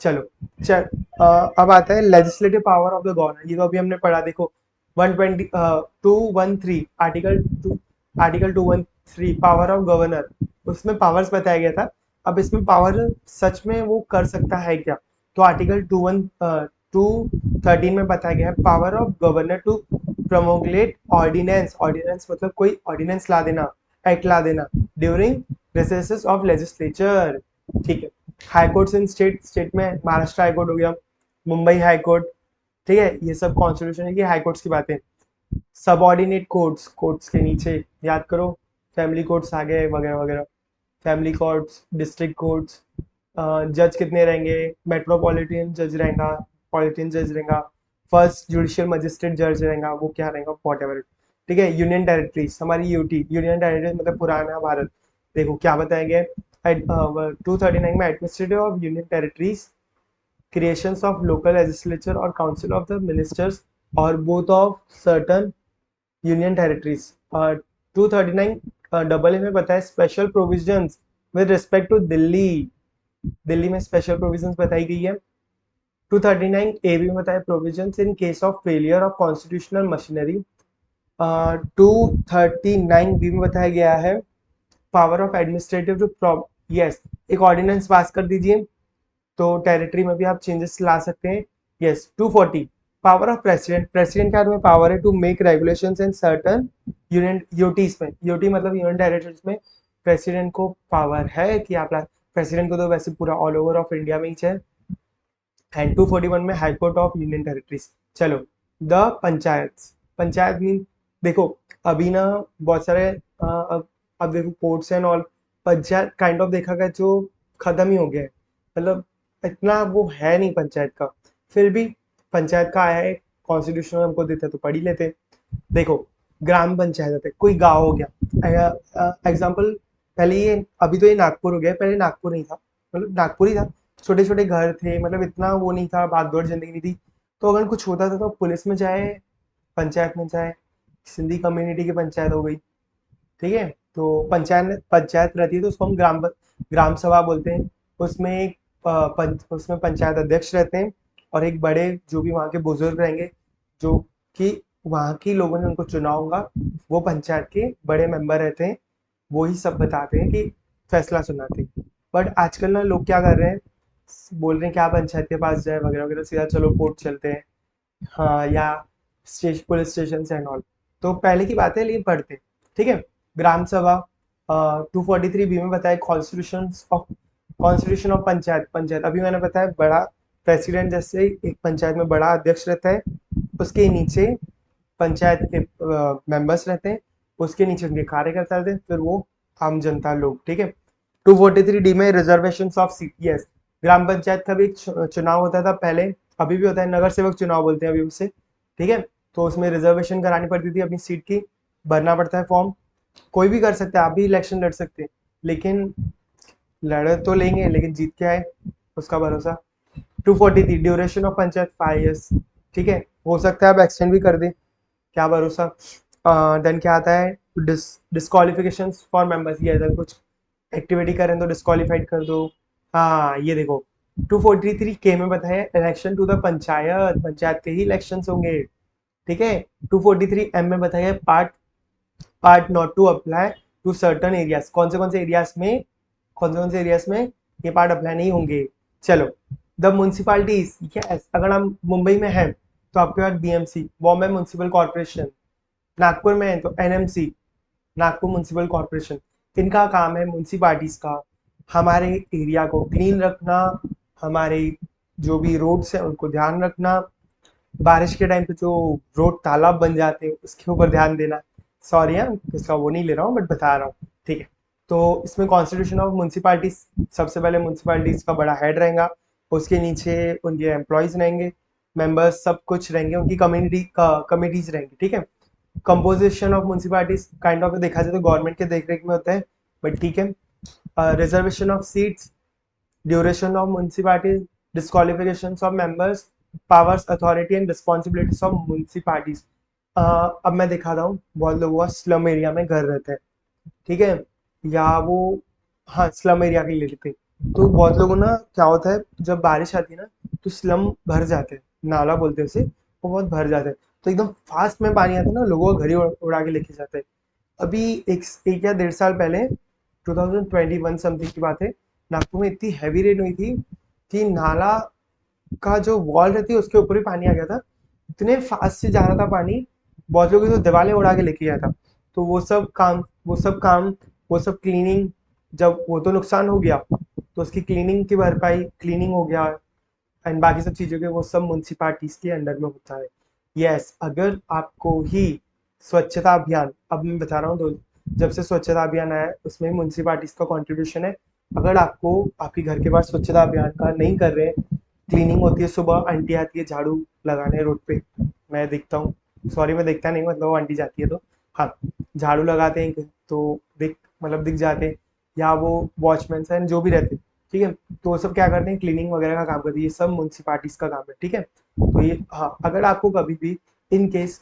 चलो। चल अब आता है legislative power of the governor. ये तो अभी हमने पढ़ा, देखो 120 213 आर्टिकल 213 पावर ऑफ गवर्नर, उसमें पावर्स बताया गया था। अब इसमें पावर सच में वो कर सकता है क्या? तो आर्टिकल 213 में बताया गया है power of governor to promulgate ordinance. Ordinance मतलब कोई ऑर्डिनेंस ला देना, एक्ट ला देना ड्यूरिंग रिसेसेस ऑफ लेजिस्लेचर। ठीक है। हाई कोर्ट्स इन स्टेट में महाराष्ट्र हाई कोर्ट हो गया, मुंबई हाई कोर्ट। ठीक है, ये सब कॉन्स्टिट्यूशन की हाई कोर्ट्स की बातें। सबऑर्डिनेट कोर्ट्स, कोर्ट्स के नीचे याद करो, फैमिली कोर्ट्स आ गए वगैरह वगैरह। Family courts, district courts. जज कितने रहेंगे? मेट्रोपॉलिटन जज रहेगा, पॉलिटियन जज रहेगा, फर्स्ट जुडिशियल मजिस्ट्रेट जज रहेगा, वो क्या रहेगा, वॉट एवर। ठीक है। यूनियन टेरिटरीज, हमारी यूटी यूनियन टेरिटरीज मतलब पुराना भारत। देखो क्या बताया गया है 239 में, administrative of union territories, creations of local legislature or council of the ministers or both of certain union territories। 239 double A में बताया special provisions with respect to Delhi. Delhi में स्पेशल प्रोविजंस बताई गई है। 239 ए बी में बताया provisions in case of failure of constitutional machinery. 239 B में बताया गया है power of administrative to, yes, एक ऑर्डिनेंस पास कर दीजिए तो टेरिटरी में भी आप चेंजेस ला सकते हैं। Yes. 240 power of president. President का तुम्हें पावर है to make regulations in certain union UTs में, यूटी मतलब यूनियन टेरिटरीज में प्रेसिडेंट को पावर है कि आप प्रेसिडेंट को तो वैसे पूरा ऑल ओवर ऑफ इंडिया में ही है। एंड 241 में high court of union territories. चलो, द पंचायत। पंचायत मीन, देखो अभी ना बहुत सारे अब देखो courts and all, panchayat kind of देखा गया जो खत्म ही हो गया है। मतलब इतना वो है नहीं पंचायत का, फिर भी पंचायत का आया है, कॉन्स्टिट्यूशन हमको देते तो पढ़ ही लेते। देखो, ग्राम पंचायत होते, कोई गांव हो गया एग्जाम्पल। पहले ये, अभी तो ये नागपुर हो गया, पहले नागपुर नहीं था, मतलब नागपुर ही था। छोटे छोटे घर थे, मतलब इतना वो नहीं था, भागदौड़ जिंदगी नहीं थी। तो अगर कुछ होता था तो पुलिस में जाए, पंचायत में जाए, सिंधी कम्युनिटी की पंचायत हो गई। ठीक है। तो पंचायत पंचायत रहती है तो उसको हम ग्राम सभा बोलते हैं। उसमें एक उसमें पंचायत अध्यक्ष रहते हैं और एक बड़े जो भी वहाँ के बुजुर्ग रहेंगे, जो कि वहाँ की लोगों ने उनको चुना होगा, वो पंचायत के बड़े मेंबर रहते हैं। वो ही सब बताते हैं कि फैसला सुनाते हैं। बट आजकल ना लोग क्या कर रहे हैं, बोल रहे हैं क्या पंचायत के पास जाए वगैरह वगैरह, सीधा चलो कोर्ट चलते हैं। हाँ, या पुलिस स्टेशन एंड ऑल। तो पहले की बात है, लेकिन पढ़ते हैं। ठीक है। ग्राम सभा। 243 बी में बताया कॉन्स्टिट्यूशन ऑफ पंचायत। पंचायत अभी मैंने बताया बड़ा प्रेसिडेंट, जैसे एक पंचायत में बड़ा अध्यक्ष रहता है, उसके नीचे पंचायत के मेंबर्स रहते हैं, उसके नीचे उनके कार्यकर्ता रहते हैं, फिर वो आम जनता लोग। ठीक है। 243 डी में रिजर्वेशन ऑफ सीट। यस, ग्राम पंचायत का भी एक चुनाव होता था पहले, अभी भी होता है, नगर सेवक चुनाव बोलते हैं अभी उसे। ठीक है। तो उसमें रिजर्वेशन करानी पड़ती थी अपनी सीट की, भरना पड़ता है फॉर्म। कोई भी कर सकता है, आप भी इलेक्शन लड़ सकते हैं, लेकिन लड़ तो लेंगे, लेकिन जीत के आए उसका भरोसा। 243 ड्यूरेशन ऑफ पंचायत 5 years। ठीक है, हो सकता है आप एक्सटेंड भी कर दें, क्या भरोसा। देन क्या आता है, डिस्कालिफिकेशन फॉर मेंबर्स। ये अगर कुछ एक्टिविटी करें तो डिस्कालीफाइड कर दो। हाँ, ये देखो 243 के में बताया election to the panchayat, panchayat के ही इलेक्शन होंगे। ठीक है। 243 एम में बताया part part not to apply to certain areas. कौन से एरियाज में, कौन से एरियाज में ये पार्ट अप्लाई नहीं होंगे। चलो, द म्यूनसिपालिटीज। यस, अगर हम मुंबई में हैं तो आपके पास BMC, Bombay municipal corporation. Nagpur में है तो एनएमसी, नागपुर म्यूनसिपल कॉर्पोरेशन। इनका काम है म्यूनसिपालिटीज का हमारे एरिया को क्लीन रखना, हमारे जो भी रोड्स हैं उनको ध्यान रखना, बारिश के टाइम पे जो रोड तालाब बन जाते हैं उसके ऊपर ध्यान देना। सॉरी है, इसका वो नहीं ले रहा हूँ बट बता रहा हूँ। ठीक है। तो इसमें कॉन्स्टिट्यूशन ऑफ म्यूनसिपालिटीज, सबसे पहले म्यूनसिपालिटीज का बड़ा हेड रहेगा, उसके नीचे उनके एम्प्लॉयज रहेंगे, मेंबर्स सब कुछ रहेंगे, उनकी कम्युनिटी का कमिटीज रहेंगी। ठीक है। Composition of municipalities kind of देखा जाए तो गवर्नमेंट के देख रेख में होता है, बट ठीक है। Reservation of seats, duration of municipality, disqualification of members, powers authority and responsibilities of municipalities. अब मैं दिखाता हूँ, बहुत लोगों का स्लम एरिया में घर रहते हैं। ठीक है, या वो, हाँ स्लम एरिया के लिए लेते हैं। तो बहुत लोगों ना क्या होता है जब बारिश आती है ना तो स्लम भर जाते हैं, नाला बोलते हैं उसे, वो बहुत भर जाते हैं। तो एकदम फास्ट में पानी आता है ना, लोगों को घर ही उड़ा के लेके जाता है। अभी एक या 1.5 साल पहले 2021 समथिंग की बात है, नागपुर में इतनी हैवी रेन हुई थी कि नाला का जो वॉल रहती है उसके ऊपर ही पानी आ गया था। इतने फास्ट से जा रहा था पानी, बहुत लोगों की तो दीवारें उड़ा के लेके गया था। तो वो सब क्लीनिंग, जब वो तो नुकसान हो गया तो उसकी क्लीनिंग की भरपाई, क्लीनिंग हो गया एंड बाकी सब चीज़ों के वो सब म्यूनसिपालिटीज के अंडर में होता है। यस, अगर आपको ही स्वच्छता अभियान, अब मैं बता रहा हूँ, तो जब से स्वच्छता अभियान आया है उसमें म्यूनसिपालिटीज का कंट्रीब्यूशन है। अगर आपको आपके घर के पास स्वच्छता अभियान का नहीं कर रहे हैं, क्लीनिंग होती है सुबह, आंटी आती है झाड़ू लगाने रोड पे, मैं देखता हूँ, सॉरी मैं देखता नहीं, मतलब वो आंटी जाती है तो हाँ, झाड़ू लगाते हैं तो दिख मतलब दिख जाते हैं, या वो वॉचमैन हैं जो भी रहते हैं, ठीक है। तो वो सब क्या करते हैं, क्लीनिंग वगैरह का काम करते हैं, ये सब म्यूनसिपालिटीज का काम है, ठीक है। तो ये हाँ, अगर आपको कभी भी इन केस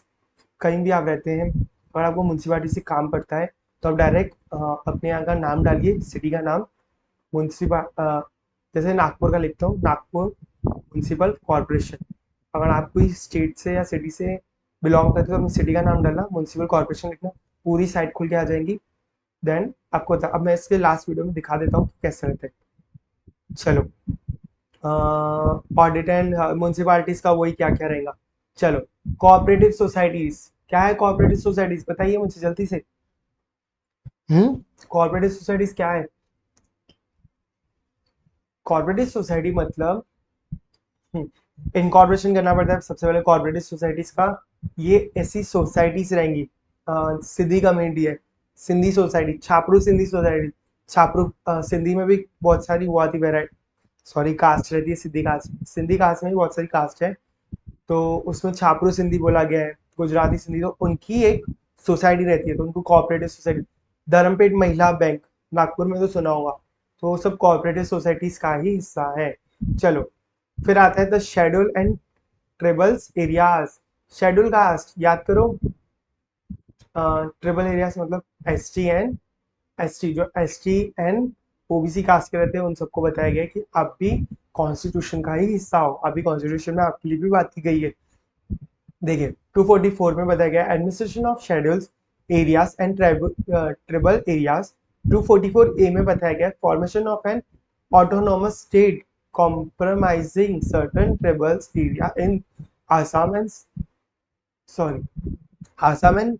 कहीं भी आप रहते हैं और आपको म्यूनसिपालिटी से काम पड़ता है, तो आप डायरेक्ट अपने यहाँ का नाम डालिए, सिटी का नाम, म्यूनसिपल, जैसे नागपुर का लिखता हूँ, नागपुर म्यूनसिपल कॉरपोरेशन। अगर आप कोई स्टेट से या सिटी से बिलोंग करते हो तो अपनी सिटी का नाम डालना, म्यूनसिपल कॉरपोरेशन लिखना, पूरी साइट खुल के आ जाएंगी। देन आपको अब मैं इसके लास्ट वीडियो में दिखा देता हूँ कि कैसे रहते हैं। चलो, ऑडिट एंड म्यूनसिपालिटीज का वही क्या क्या रहेगा। चलो, कोऑपरेटिव सोसाइटीज, क्या है कोऑपरेटिव सोसाइटीज, बताइए मुझे जल्दी से। कोऑपरेटिव सोसाइटीज क्या है? कोऑपरेटिव सोसाइटी मतलब इनकॉर्पोरेशन करना पड़ता है सबसे पहले कोऑपरेटिव सोसाइटीज का। ये ऐसी सोसाइटीज रहेंगी, सिंधी कम्युनिटी है, सिंधी सोसाइटी, छापरू सिंधी सोसाइटी, छापरू सिंधी में भी बहुत सारी वो आती वेराइटी, सॉरी कास्ट रहती है, सिंधी कास्ट, सिंधी कास्ट में भी बहुत सारी कास्ट है। तो उसमें छापरू सिंधी बोला गया है, गुजराती सिंधी, तो उनकी एक सोसाइटी रहती है, तो उनको कोऑपरेटिव सोसाइटी। धर्मपेट महिला बैंक, नागपुर में तो सुना होगा, तो वो सब कोऑपरेटिव सोसाइटीज का ही हिस्सा है। चलो, फिर आता है the schedule and tribals areas. Schedule caste याद करो, ट्रिबल एरियाज मतलब एस टी, जो S T and OBC caste के रहते हैं उन सबको बताया गया है कि आप भी कॉन्स्टिट्यूशन का ही हिस्सा हो। अभी कॉन्स्टिट्यूशन में आपके लिए भी बात की गई है। देखिए, 244 में बताया गया administration of schedules areas and tribal areas. 244 A में बताया गया formation of an autonomous state compromising certain tribal area in Assam and sorry Assam and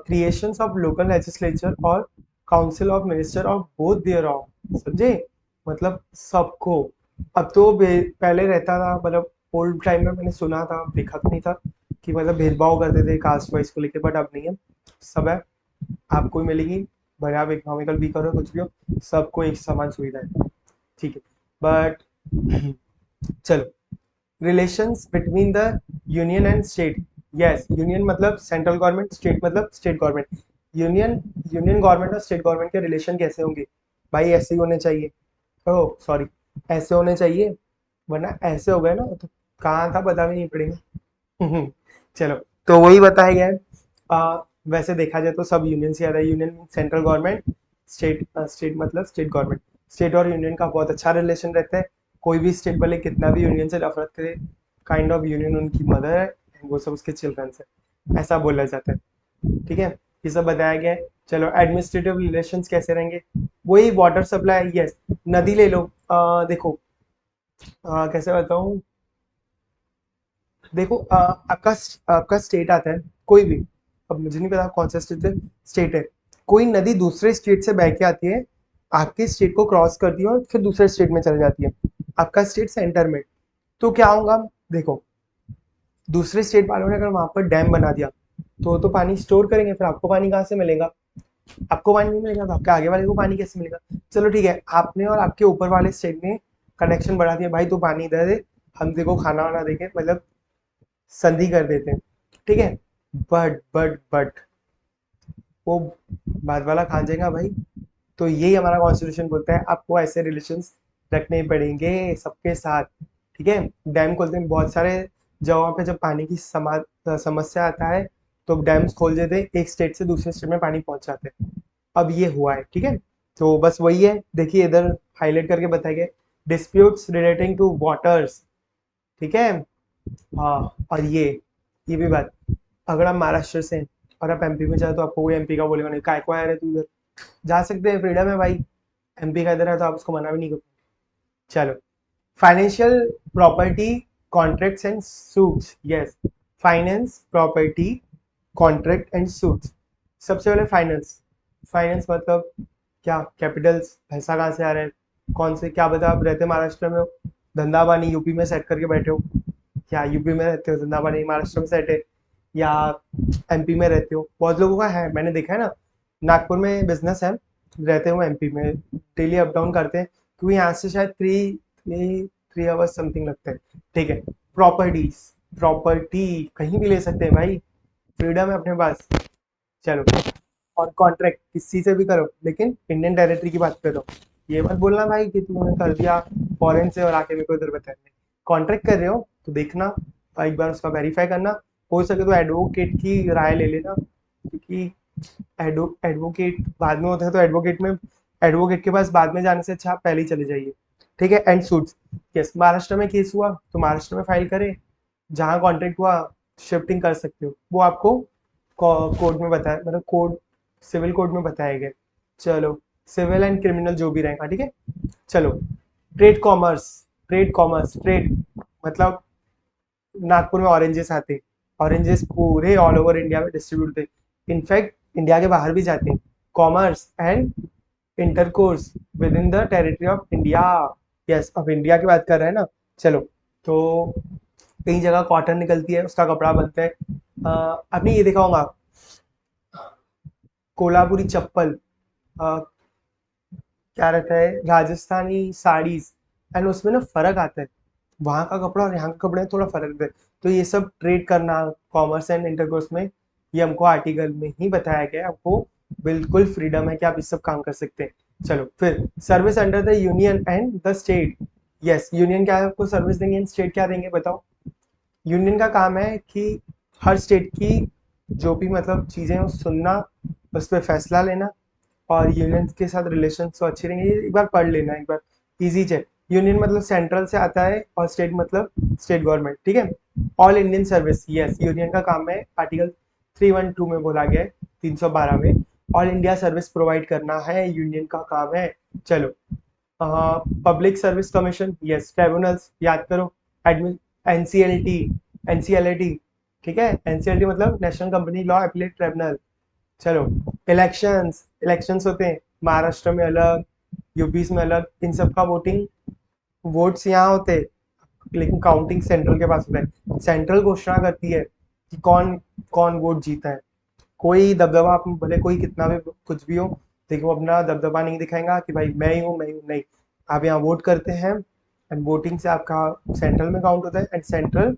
creations of local legislature or council of minister of both thereof। समझे, मतलब सबको। अब तो पहले रहता था, मतलब ओल्ड टाइम में मैंने सुना था, देखा तो नहीं था कि मतलब भेदभाव करते थे कास्ट वाइज को लेकर, बट अब नहीं है, सब है, आपको ही मिलेगी, भले आप इकोनॉमिकल भी करो कुछ भी हो, सबको एक समान सुविधा है, ठीक है। बट चलो, relations between the union and state. Yes, union मतलब सेंट्रल गवर्नमेंट, स्टेट मतलब state government. Union union government और स्टेट गवर्नमेंट के रिलेशन कैसे होंगे? भाई ऐसे ही होने चाहिए, ओह सॉरी, ऐसे होने चाहिए, वरना ऐसे हो गए ना तो कहाँ था पता भी नहीं पड़ेगा। चलो, तो वही बताया गया है। वैसे देखा जाए तो सब यूनियन से आता है, यूनियन सेंट्रल गवर्नमेंट, स्टेट मतलब स्टेट गवर्नमेंट। स्टेट और यूनियन का बहुत अच्छा रिलेशन रहता है। कोई भी स्टेट भले कितना भी यूनियन से नफरत करे, काइंड ऑफ यूनियन उनकी मदर है and वो सब उसके चिल्ड्रन है, ऐसा बोला जाता है, ठीक है। ये सब बताया गया है। चलो, एडमिनिस्ट्रेटिव रिलेशंस कैसे रहेंगे? वही वाटर सप्लाई, यस, नदी ले लो, देखो, कैसे बताऊँ, देखो, आपका आपका स्टेट आता है कोई भी, अब मुझे नहीं पता कौन सा स्टेट है, कोई नदी दूसरे स्टेट से बह के आती है, आपके स्टेट को क्रॉस करती है और फिर दूसरे स्टेट में चली जाती है, आपका स्टेट सेंटर में। तो क्या होगा, देखो, दूसरे स्टेट वालों ने अगर वहां पर डैम बना दिया तो पानी स्टोर करेंगे, फिर आपको पानी कहाँ से मिलेगा? आपको पानी नहीं मिलेगा तो आपके आगे वाले को पानी कैसे मिलेगा? चलो ठीक है, आपने और आपके ऊपर वाले स्टेट ने कनेक्शन बढ़ा दिया, भाई तू पानी इधर दे, हम देखो खाना वाना देके, मतलब संधि कर देते हैं, ठीक है। बट वो बाद वाला खा जाएगा भाई। तो यही हमारा कॉन्स्टिट्यूशन बोलता है, आपको ऐसे रिलेशंस रखने पड़ेंगे सबके साथ, ठीक है। डैम खोलते हैं बहुत सारे जगहों पे, जब पानी की समस्या आता है तो डैम्स खोल देते हैं, एक स्टेट से दूसरे स्टेट में पानी पहुंच जाते हैं। अब ये हुआ है, ठीक है। तो बस वही है, देखिए इधर हाईलाइट करके बताया गया, डिस्प्यूट्स रिलेटिंग टू वाटर्स, ठीक है। हाँ, और ये भी बात, अगर आप महाराष्ट्र से हैं और आप एमपी में जाए तो आपको कोई एमपी का बोलेगा नहीं, काय को आया रे तू इधर, जा सकते हैं, फ्रीडम है भाई, एमपी का इधर है तो आप उसको मना भी नहीं कर। चलो, financial property contracts and suits, yes, finance property contract and suits. सबसे पहले फाइनेंस, फाइनेंस मतलब क्या, कैपिटल्स, पैसा कहाँ से आ रहा है, कौन से, क्या बता, आप रहते महाराष्ट्र में हो, धंधा पानी यूपी में सेट करके बैठे हो, क्या यूपी में रहते हो, धंधा पानी महाराष्ट्र में सेट है, या एमपी में रहते हो, बहुत लोगों का है, मैंने देखा है ना, नागपुर में बिजनेस है, रहते हुए एमपी में, डेली अप डाउन करते हैं, क्योंकि यहाँ से शायद थ्री आवर्स समथिंग लगते हैं, ठीक है। प्रॉपर्टीज, प्रॉपर्टी कहीं भी ले सकते हैं भाई, फ्रीडम है अपने पास। चलो, और कॉन्ट्रैक्ट किसी से भी करो, लेकिन इंडियन टेरिटरी की बात कर रहा हूँ, ये मत बोलना भाई कि तुमने कर दिया फॉरेन से और आके मेरे को इधर बताया, नहीं, कॉन्ट्रैक्ट कर रहे हो तो देखना, एक बार उसका वेरीफाई करना, हो सके तो एडवोकेट की राय ले लेना, क्योंकि एडवोकेट बाद में होता है, तो एडवोकेट के पास बाद में जाने से अच्छा आप पहले ही चले जाइए, ठीक है। एंड सूट्स, यस, महाराष्ट्र में केस हुआ तो महाराष्ट्र में फाइल करें, जहाँ कॉन्ट्रैक्ट हुआ शिफ्टिंग कर सकते हो, वो आपको कोड में बताया, मतलब कोड, सिविल कोड में बताया गया। चलो, सिविल एंड क्रिमिनल जो भी रहेगा, ठीक है। चलो, ट्रेड कॉमर्स, ट्रेड मतलब नागपुर में ऑरेंजेस आते हैं, ऑरेंजेस पूरे ऑल ओवर इंडिया में डिस्ट्रीब्यूट होते, इनफैक्ट इंडिया के बाहर भी जाते हैं, commerce and intercourse with in the territory of India, yes, अब इंडिया की बात कर रहे हैं ना। चलो, तो कई जगह कॉटन निकलती है, उसका कपड़ा बनता है, आपने ये देखा होगा, कोल्हापुरी चप्पल, क्या रहता है, राजस्थानी साड़ीज, एंड उसमें ना फर्क आता है, वहाँ का कपड़ा और यहाँ का कपड़े में थोड़ा फर्क रहता है, तो ये सब ट्रेड करना कॉमर्स एंड इंटरकोर्स में, ये हमको आर्टिकल में ही बताया गया है, आपको बिल्कुल फ्रीडम है कि आप इस सब काम कर सकते हैं। चलो, फिर service under the union and the state, yes, union क्या है, आपको सर्विस देंगे, एंड स्टेट क्या देंगे बताओ। यूनियन का काम है कि हर स्टेट की जो भी मतलब चीज़ें वो सुनना, उस पर फैसला लेना, और यूनियन के साथ रिलेशन तो अच्छे रहेंगे, ये एक बार पढ़ लेना, एक बार इजी है। यूनियन मतलब सेंट्रल से आता है, और स्टेट मतलब स्टेट गवर्नमेंट, ठीक है। All Indian service, yes, union का काम है, आर्टिकल 312 में बोला गया है, 312 में, ऑल इंडिया सर्विस प्रोवाइड करना है, यूनियन का काम है। चलो, public service commission, yes, tribunals याद करो, एडमिन, एनसीएलटी, एनसीएलटी, ठीक है, एनसीएलटी मतलब national company law appellate tribunal. चलो, इलेक्शंस, इलेक्शंस होते हैं महाराष्ट्र में अलग, यूपी में अलग, इन सब का वोटिंग, वोट्स यहाँ होते हैं, लेकिन काउंटिंग सेंट्रल के पास होता है, सेंट्रल घोषणा करती है कि कौन कौन वोट जीता है, कोई दबदबा, आप भले कोई कितना भी कुछ भी हो, लेकिन वो अपना दबदबा नहीं दिखाएगा कि भाई मैं ही हूँ, मैं ही हूँ, नहीं, आप यहाँ वोट करते हैं, एंड वोटिंग से आपका सेंट्रल में काउंट होता है, एंड सेंट्रल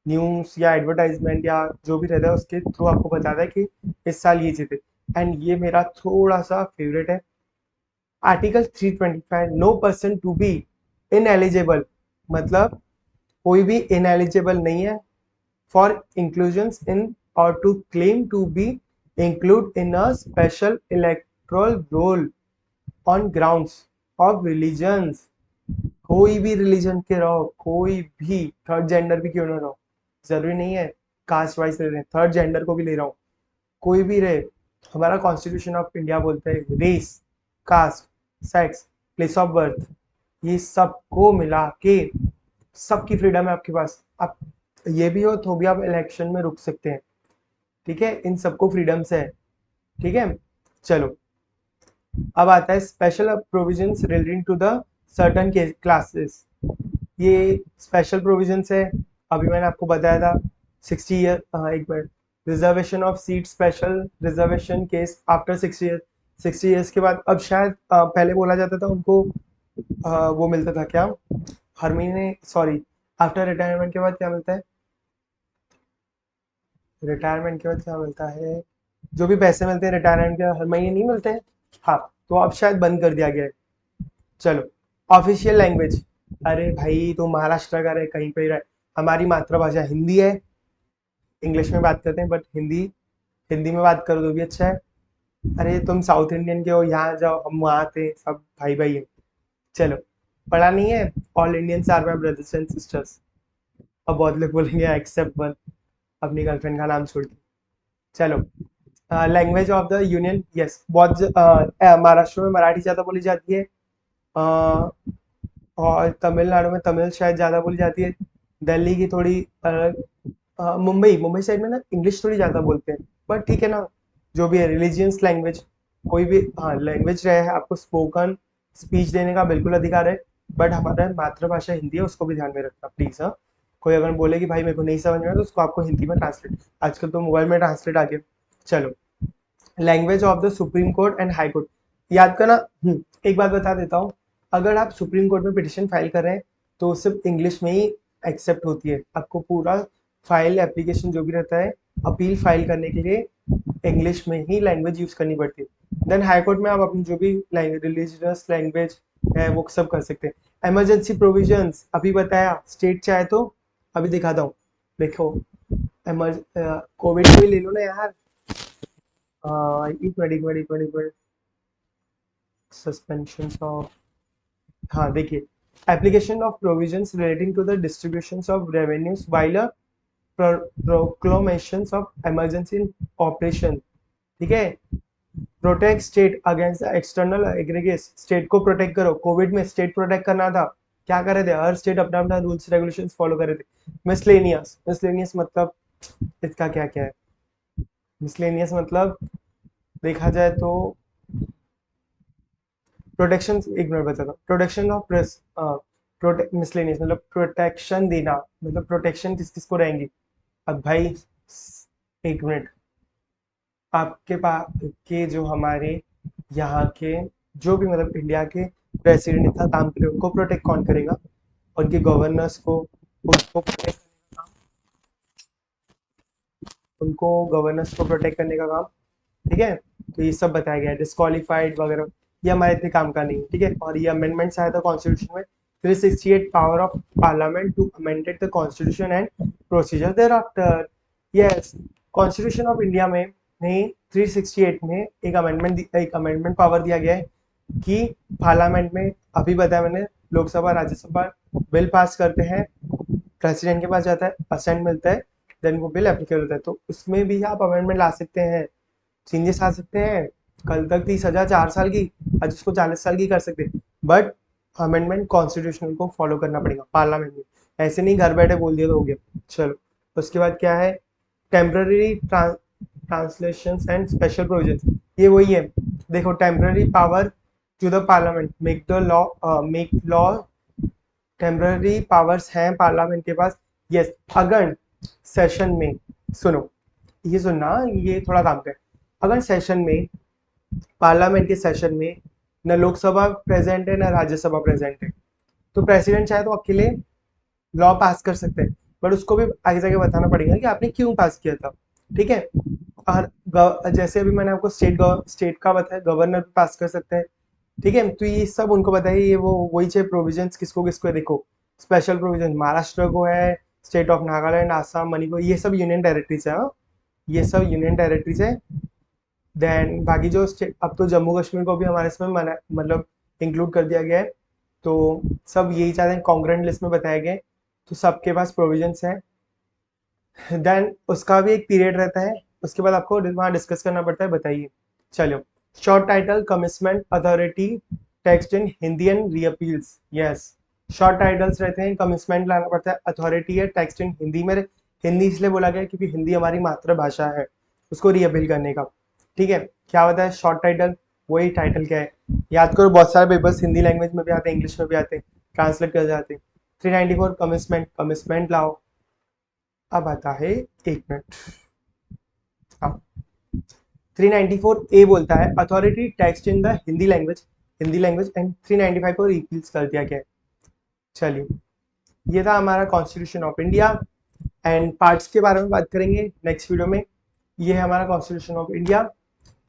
न्यूज़ या एडवर्टाइजमेंट या जो भी रहता है उसके थ्रू आपको बताता है कि इस साल ये जीते। एंड ये मेरा थोड़ा सा फेवरेट है, article 325, no person to be ineligible, मतलब कोई भी इन एलिजिबल नहीं है for inclusions in or to claim to be included in a special electoral roll on grounds of religions, कोई भी रिलीजन के रहो, कोई भी थर्ड जेंडर भी क्यों ना रहो, जरूरी नहीं है कास्ट वाइज ले रहे हैं, थर्ड जेंडर को भी ले रहा हूँ, कोई भी रहे, हमारा कॉन्स्टिट्यूशन ऑफ इंडिया बोलता है race, caste, sex, place of birth, ये सबको मिला के सबकी फ्रीडम है आपके पास, आप ये भी हो तो भी आप इलेक्शन में रुक सकते हैं, ठीक है, इन सबको फ्रीडम से है, ठीक है। चलो, अब आता है special provisions relating to the certain classes, ये स्पेशल प्रोविजंस है, अभी मैंने आपको बताया था, 60 ईयर, एक minute, reservation of seat, special reservation case after 60 year, 60 years के बाद, अब शायद पहले बोला जाता था उनको, वो मिलता था क्या, हर महीने, सॉरी, आफ्टर रिटायरमेंट के बाद क्या मिलता है, रिटायरमेंट के बाद क्या मिलता है, जो भी पैसे मिलते हैं रिटायरमेंट के हर महीने नहीं मिलते हैं, हाँ, तो अब शायद बंद कर दिया गया है। चलो, ऑफिशियल लैंग्वेज, अरे भाई तो महाराष्ट्र का रहे, कहीं पे ही रहे, हमारी मातृभाषा हिंदी है, इंग्लिश में बात करते हैं, बट हिंदी, हिंदी में बात करो तो भी अच्छा है, अरे तुम साउथ इंडियन के हो, यहाँ जाओ, हम वहाँ थे, सब भाई भाई है। चलो, पढ़ा नहीं है, all Indians are my brothers and sisters. अब बहुत लोग बोलेंगे एक्सेप्ट वन, अपनी गर्लफ्रेंड का नाम छोड़ के। चलो, language of the union, yes, बहुत महाराष्ट्र में मराठी ज़्यादा बोली जाती है। अ, और तमिलनाडु में तमिल शायद ज़्यादा बोली जाती है। दिल्ली की थोड़ी अलग। मुंबई मुंबई साइड में ना इंग्लिश थोड़ी ज़्यादा बोलते हैं, बट ठीक है ना, जो भी है रिलीजियस लैंग्वेज, कोई भी हाँ लैंग्वेज रहे है, आपको स्पोकन स्पीच देने का बिल्कुल अधिकार है। बट हमारा मातृभाषा हिंदी है, उसको भी ध्यान में रखना प्लीज़। हाँ, कोई अगर बोले कि भाई मेरे को नहीं समझ में आया, तो उसको आपको हिंदी में ट्रांसलेट, आजकल तो मोबाइल में ट्रांसलेट आ गया। चलो, language of the supreme court and high court, याद करना। एक बात बता देता हूँ, अगर आप सुप्रीम कोर्ट में पिटिशन फाइल कर रहे हैं, तो सिर्फ इंग्लिश में ही एक्सेप्ट होती है। आपको पूरा फाइल एप्लीकेशन जो भी रहता है अपील फाइल करने के लिए इंग्लिश में ही लैंग्वेज यूज करनी पड़ती है। देन हाई कोर्ट में आप अपनी जो भी रिलीजियस लैंग्वेज है वो सब कर सकते हैं। इमरजेंसी प्रोविजंस अभी बताया, स्टेट चाहे तो अभी दिखाता हूँ। देखो, कोविड को ही ले लो ना यार। एक मिनट एक मिनट एक मिनट एक मिनट, सस्पेंशन ऑफ, हाँ देखिए, application of provisions relating to the distribution of revenues while a proclamation of emergency in operation. ठीक है, protect state against the external aggregates, state को प्रोटेक्ट करो। कोविड में स्टेट प्रोटेक्ट करना था, क्या कर रहे थे, हर स्टेट अपना अपना रूल्स रेगुलेशंस फॉलो कर रहे थे। मिसलेनियस, मिसलेनियस मतलब इसका क्या क्या है, मिसलेनियस मतलब देखा जाए तो प्रोटेक्शन, एक मिनट बताता हूँ। Protection of press, protect miscellaneous मतलब प्रोटेक्शन देना, मतलब प्रोटेक्शन किस किस को रहेंगी। अब भाई एक मिनट, आपके पास के जो हमारे यहाँ के जो भी मतलब इंडिया के प्रेसिडेंट था काम के लिए, उनको प्रोटेक्ट कौन करेगा, उनके गवर्नर्स को, उनको protect- उनको गवर्नर्स को प्रोटेक्ट करने का काम। ठीक है, तो ये सब बताया गया है, डिस्क्वालीफाइड वगैरह, ये हमारे इतने काम का नहीं है। ठीक है, और ये अमेंडमेंट्स आया था कॉन्स्टिट्यूशन में, 368 power of parliament to amended the constitution and procedure thereafter. Yes, constitution of India में नहीं, 368 में एक अमेंडमेंट पावर दिया गया है कि पार्लियामेंट में, अभी बताया मैंने, लोकसभा राज्यसभा बिल पास करते हैं, प्रेसिडेंट के पास जाता है, असेंट मिलता है, देन वो बिल एप्लीकेबल होता है। तो उसमें भी आप अमेंडमेंट ला सकते हैं, चेंजेस आ सकते हैं। कल तक 30 हजार 4 साल की, आज उसको 40 साल की कर सकते हैं। बट अमेंडमेंट कॉन्स्टिट्यूशन को फॉलो करना पड़ेगा पार्लियामेंट में, ऐसे नहीं घर बैठे बोल दिया तो हो गया। चलो, उसके बाद क्या है, temporary translation and special provision, ये वही है। देखो, temporary power to the parliament make the law, make law, temporary powers हैं पार्लियामेंट के पास। यस, अगर सेशन में, सुनो, ये सुनना, ये थोड़ा काम कर, अगर सेशन में, पार्लियामेंट के सेशन में न लोकसभा प्रेजेंट है न राज्यसभा प्रेजेंट है, तो प्रेसिडेंट चाहे तो अकेले लॉ पास कर सकते हैं, बट उसको भी आगे जाके बताना पड़ेगा कि आपने क्यों पास किया था। ठीक है, और जैसे अभी मैंने आपको स्टेट का बताया, गवर्नर पास कर सकते हैं। ठीक है, तो ये सब उनको बताइए, ये वो वही चाहिए प्रोविजंस किसको किसको है। देखो, स्पेशल प्रोविजन महाराष्ट्र को है, स्टेट ऑफ नागालैंड, आसाम, मणिपुर, ये सब यूनियन टेरिटरीज है। हाँ, ये सब यूनियन टेरिटरीज है। देन बाकी जो स्टेट, अब तो जम्मू कश्मीर को भी हमारे इसमें मतलब इंक्लूड कर दिया गया है। तो सब यही चाहते हैं, कॉन्ग्रेंट लिस्ट में बताए गए, तो सबके पास प्रोविजंस हैं। देन उसका भी एक पीरियड रहता है, उसके बाद आपको वहाँ डिस्कस करना पड़ता है। बताइए, चलो, short title commitment authority, text in Hindi and repeals. Yes, short titles रहते हैं, कमिटमेंट लाना पड़ता है, अथॉरिटी है, टेक्स्ट इन हिंदी में, हिंदी इसलिए बोला गया क्योंकि हिंदी हमारी मातृभाषा है, उसको रीअपील करने का। ठीक है, क्या होता है शॉर्ट टाइटल, वही टाइटल क्या है, याद करो, बहुत सारे पेपर्स हिंदी लैंग्वेज में भी आते हैं, इंग्लिश में भी आते हैं, ट्रांसलेट कर जाते हैं। 394 कमिटमेंट, कमिटमेंट लाओ। अब आता है, एक मिनट, हाँ, 394 ए बोलता है authority text in the Hindi language and 395 को रिपील्स कर दिया गया है। चलिए, ये था हमारा constitution of India, and parts के बारे में बात करेंगे नेक्स्ट वीडियो में। ये है हमारा constitution of India.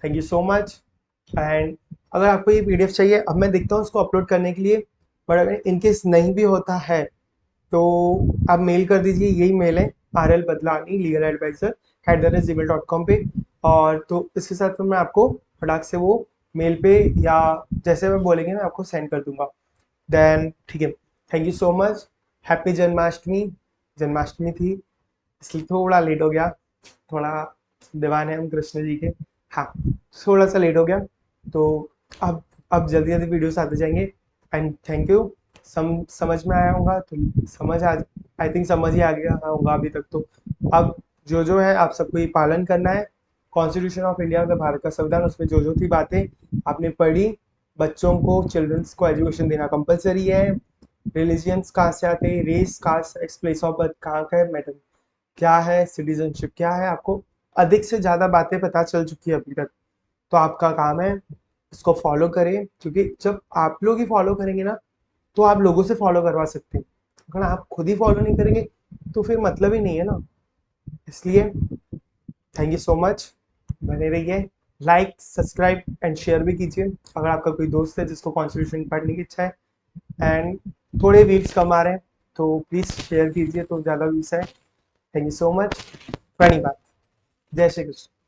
Thank you so much. And अगर आपको ये पीडीएफ चाहिए, अब मैं देखता हूँ उसको अपलोड करने के लिए, बट अगर इनकेस नहीं भी होता है तो आप मेल कर दीजिए, यही मेल है, RL Badlani legal adviser @gmail.com पे। और तो इसके साथ में मैं आपको फटाक से वो मेल पे या जैसे मैं बोलेंगे मैं आपको सेंड कर दूंगा। देन ठीक है, thank you so much. Happy Janmashtami. Janmashtami थी इसलिए थोड़ा लेट हो गया, थोड़ा दीवाने हैं हम कृष्ण जी के। हाँ, थोड़ा सा लेट हो गया, तो अब जल्दी जल्दी वीडियोस आते जाएंगे। And thank you. समझ में आया होगा तो समझ आ, आई थिंक समझ ही आ गया होगा अभी तक तो। अब जो है आप सबको ये पालन करना है। कॉन्स्टिट्यूशन ऑफ इंडिया मतलब भारत का संविधान, उसमें जो थी बातें आपने पढ़ी, बच्चों को चिल्ड्रंस को एजुकेशन देना कंपलसरी है। रिलीजियंस कहाँ से आते हैं, race caste sex place of birth कहाँ का है, मैटर क्या है, सिटीजनशिप क्या है, आपको अधिक से ज़्यादा बातें पता चल चुकी है अभी तक। तो आपका काम है इसको फॉलो करें, क्योंकि जब आप लोग ही फॉलो करेंगे ना तो आप लोगों से फॉलो करवा सकते हैं। अगर आप खुद ही फॉलो नहीं करेंगे तो फिर मतलब ही नहीं है ना। इसलिए थैंक यू सो मच। बने रहिए, लाइक सब्सक्राइब एंड शेयर भी कीजिए अगर आपका कोई दोस्त है जिसको कॉन्स्टिट्यूशन पढ़ने की इच्छा है। एंड थोड़े व्यूज कम आ रहे हैं तो प्लीज़ शेयर कीजिए तो ज़्यादा व्यूज है। Thank you so much. प्रणिपात। जय श्री कृष्ण।